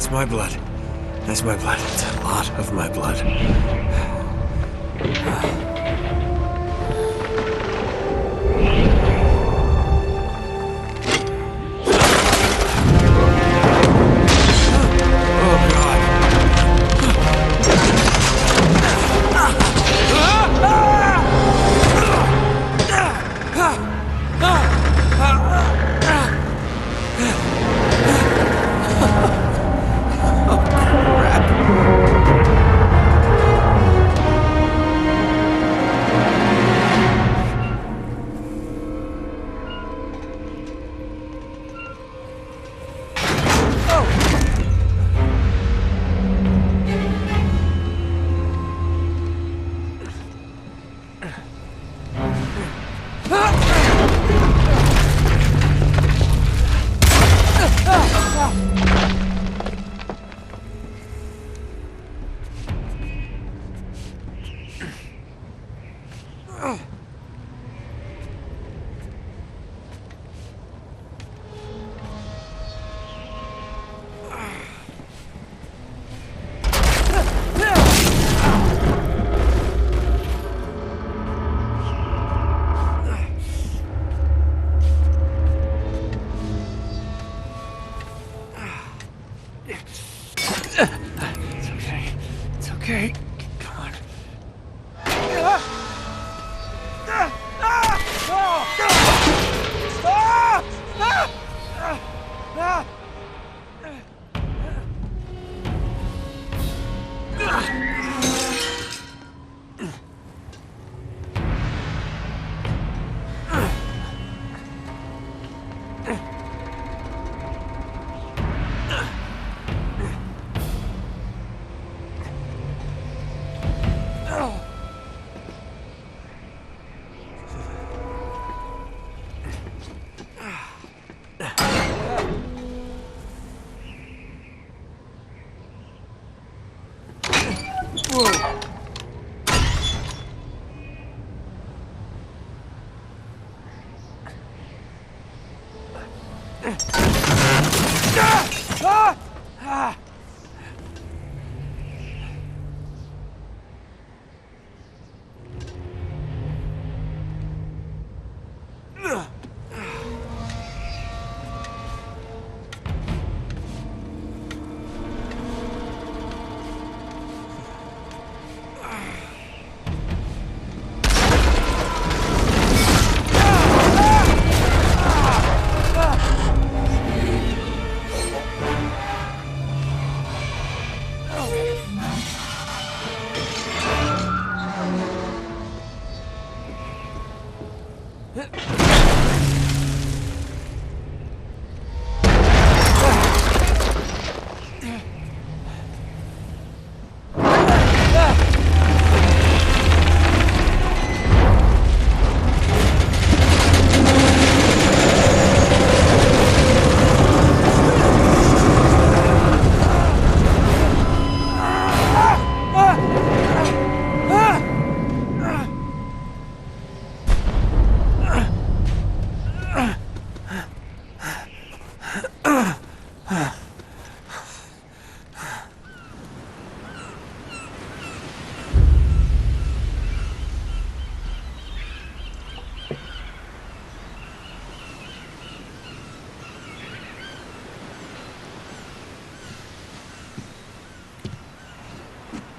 That's my blood. That's my blood. It's a lot of my blood. It's okay. Come on.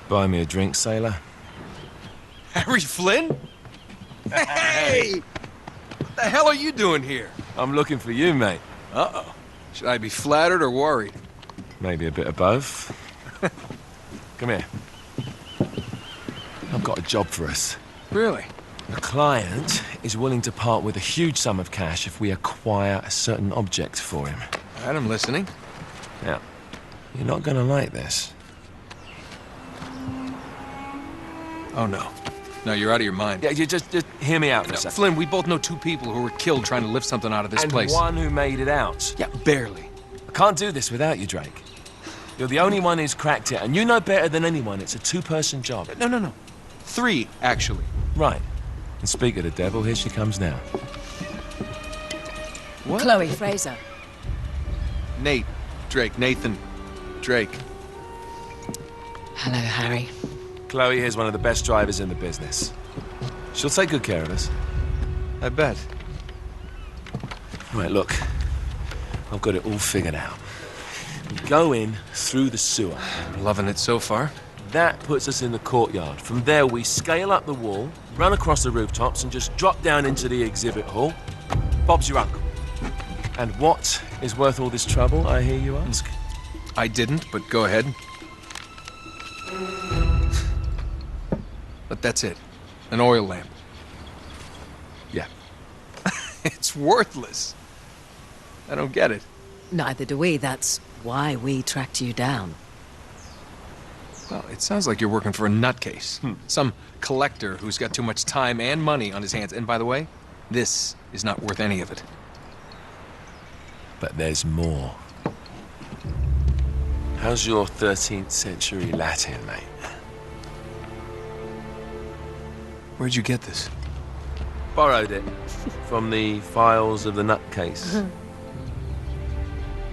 Buy me a drink, sailor. Harry Flynn? Hey! What the hell are you doing here? I'm looking for you, mate. Uh-oh. Should I be flattered or worried? Maybe a bit of both. Come here. I've got a job for us. Really? The client is willing to part with a huge sum of cash if we acquire a certain object for him. All right, I'm listening. Now, you're not gonna like this. Oh, no. No, you're out of your mind. Yeah, you just hear me out for a second. Flynn, we both know two people who were killed trying to lift something out of this place. And one who made it out. Yeah, barely. I can't do this without you, Drake. You're the only one who's cracked it, and you know better than anyone it's a two-person job. No. 3, actually. Right. And speak of the devil, here she comes now. What? Chloe Fraser. Nate. Drake. Nathan. Drake. Hello, Harry. Chloe here's one of the best drivers in the business. She'll take good care of us. I bet. Right, look. I've got it all figured out. We go in through the sewer. I'm loving it so far. That puts us in the courtyard. From there, we scale up the wall, run across the rooftops, and just drop down into the exhibit hall. Bob's your uncle. And what is worth all this trouble, I hear you ask? I didn't, but go ahead. But that's it. An oil lamp. Yeah. It's worthless. I don't get it. Neither do we. That's why we tracked you down. Well, it sounds like you're working for a nutcase. Some collector who's got too much time and money on his hands. And by the way, this is not worth any of it. But there's more. How's your 13th century Latin, mate? Where'd you get this? Borrowed it from the files of the nutcase.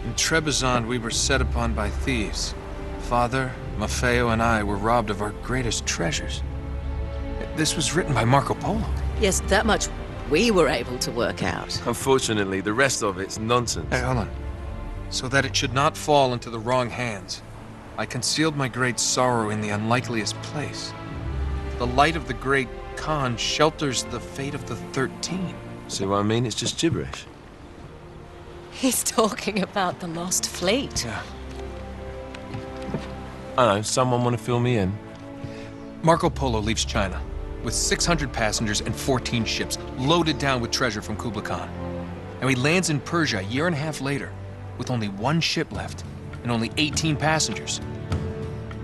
In Trebizond, we were set upon by thieves. Father, Maffeo, and I were robbed of our greatest treasures. This was written by Marco Polo. Yes, that much we were able to work out. Unfortunately, the rest of it's nonsense. Hey, hold on. So that it should not fall into the wrong hands, I concealed my great sorrow in the unlikeliest place. The light of the great Khan shelters the fate of the 13. See what I mean? It's just gibberish. He's talking about the Lost Fleet. Yeah. I know, someone want to fill me in? Marco Polo leaves China with 600 passengers and 14 ships loaded down with treasure from Kublai Khan. And he lands in Persia a year and a half later with only one ship left and only 18 passengers.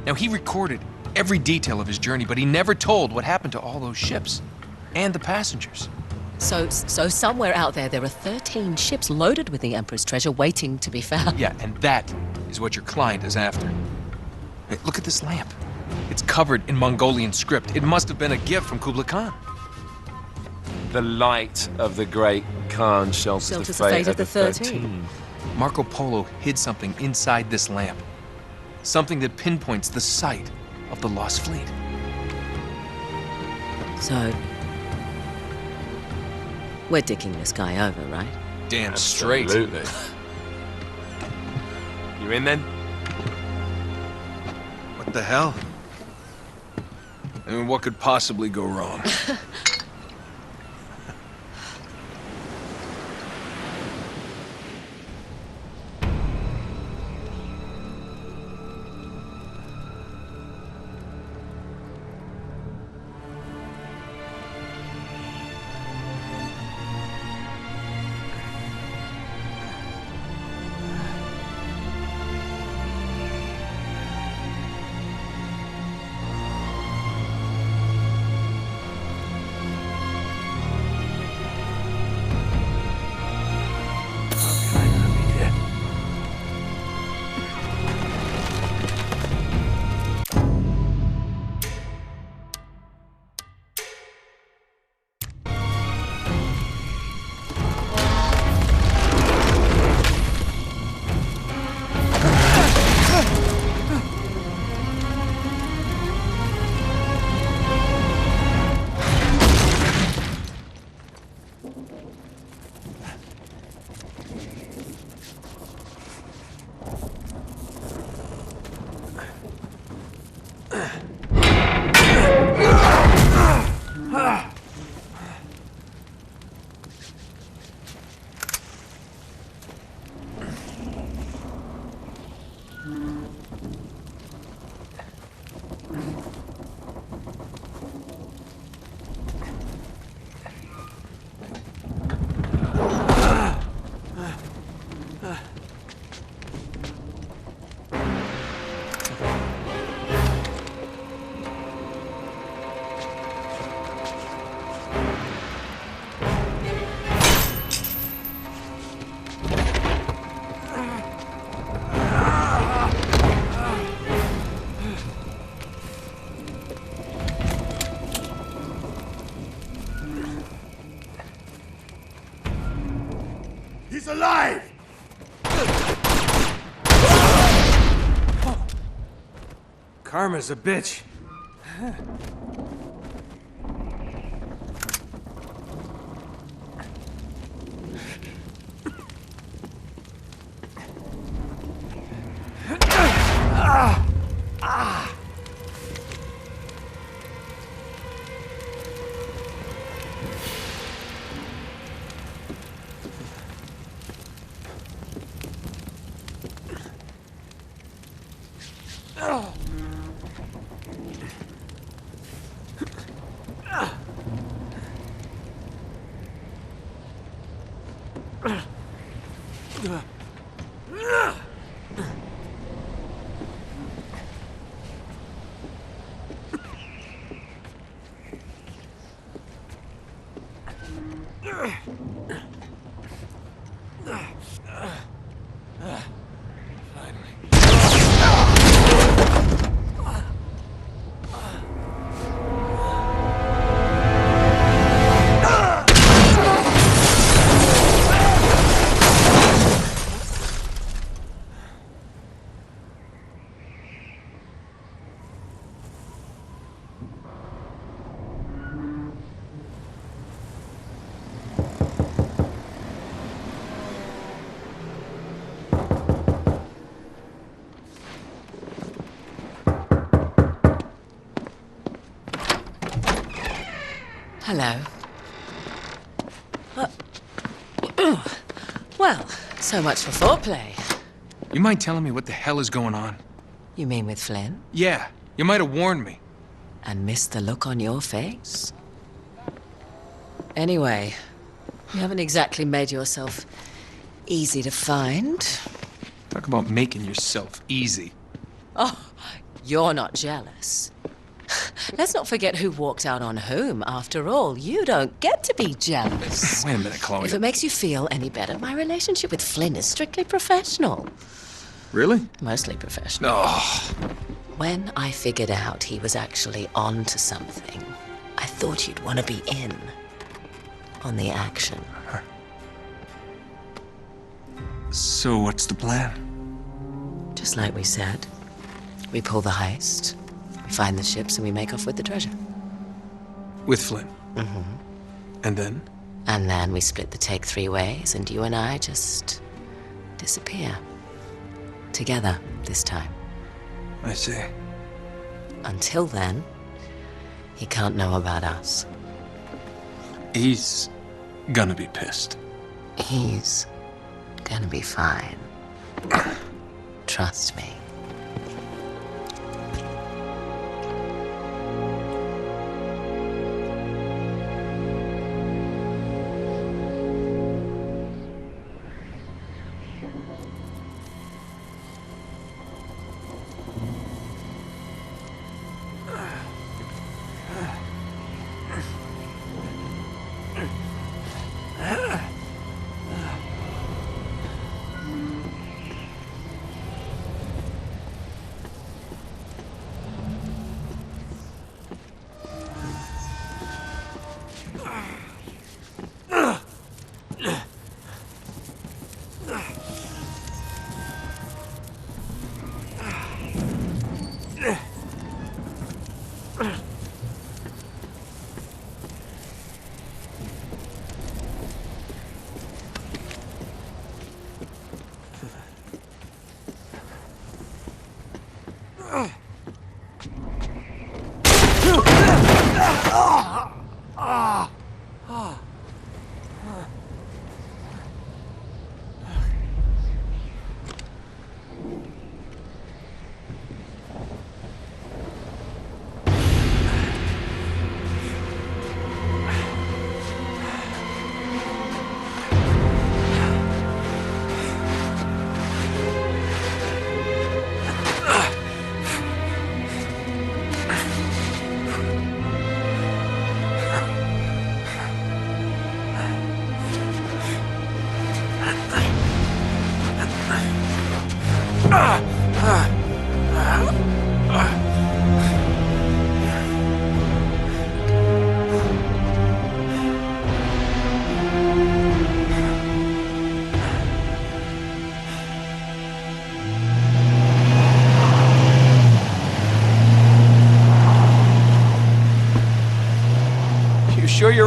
Now, he recorded every detail of his journey, but he never told what happened to all those ships and the passengers. So somewhere out there are 13 ships loaded with the Emperor's treasure waiting to be found. Yeah, and that is what your client is after. Hey, look at this lamp. It's covered in Mongolian script. It must have been a gift from Kublai Khan. The light of the great Khan shelters the fate of the 13. Marco Polo hid something inside this lamp. Something that pinpoints the site of the Lost Fleet. So, we're dicking this guy over, right? Damn straight. Absolutely. You in then? What the hell? I mean, what could possibly go wrong? He's alive! Karma's a bitch. Hello. Well, so much for foreplay. You mind telling me what the hell is going on? You mean with Flynn? Yeah, you might have warned me. And missed the look on your face? Anyway, you haven't exactly made yourself easy to find. Talk about making yourself easy. Oh, you're not jealous. Let's not forget who walked out on whom. After all, you don't get to be jealous. Wait a minute, Chloe. If it makes you feel any better, my relationship with Flynn is strictly professional. Really? Mostly professional. Oh, When I figured out he was actually on to something, I thought you'd want to be in on the action. so what's the plan? Just like we said. We pull the heist, we find the ships, and we make off with the treasure. With Flynn? Mm-hmm. And then? And then we split the take 3 ways, and you and I just disappear. Together, this time. I see. Until then, he can't know about us. He's gonna be pissed. He's gonna be fine. Trust me.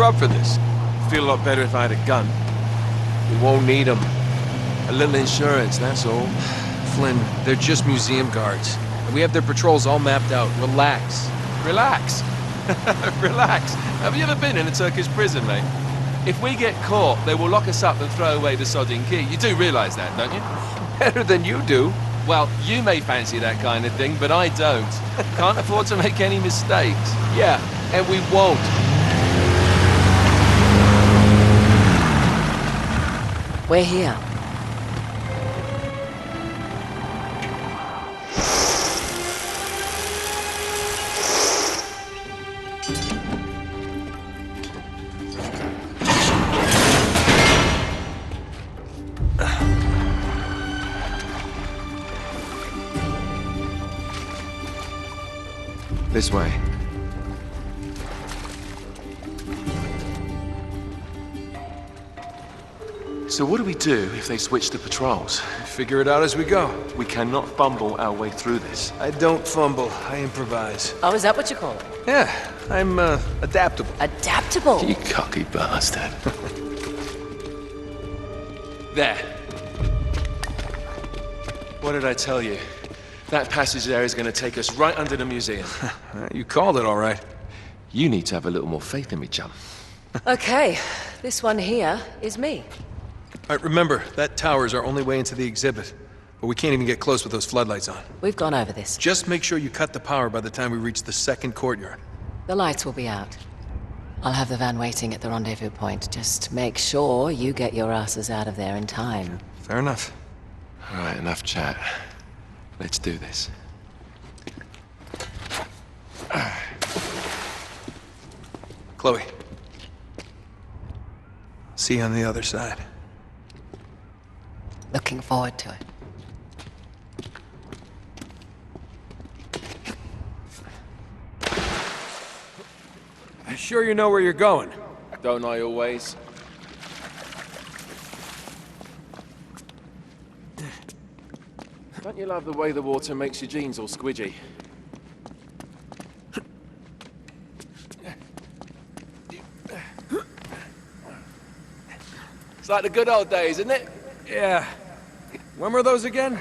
up for this. Feel a lot better if I had a gun. We won't need them. A little insurance, that's all. Flynn, they're just museum guards. And we have their patrols all mapped out. Relax. Relax. Relax. Have you ever been in a Turkish prison, mate? If we get caught, they will lock us up and throw away the sodding key. You do realise that, don't you? Better than you do. Well, you may fancy that kind of thing, but I don't. Can't afford to make any mistakes. Yeah, and we won't. We're here. This way. So what do we do if they switch to patrols? Figure it out as we go. We cannot fumble our way through this. I don't fumble, I improvise. Oh, is that what you call it? Yeah, I'm, adaptable. Adaptable. You cocky bastard. There. What did I tell you? That passage there is going to take us right under the museum. You called it all right. You need to have a little more faith in me, chum. Okay, this one here is me. All right, remember, that tower is our only way into the exhibit. But we can't even get close with those floodlights on. We've gone over this. Just make sure you cut the power by the time we reach the second courtyard. The lights will be out. I'll have the van waiting at the rendezvous point. Just make sure you get your asses out of there in time. Fair enough. All right, enough chat. Let's do this. Chloe. See you on the other side. Looking forward to it. Sure you know where you're going? Don't I always? Don't you love the way the water makes your jeans all squidgy? It's like the good old days, isn't it? Yeah. When were those again?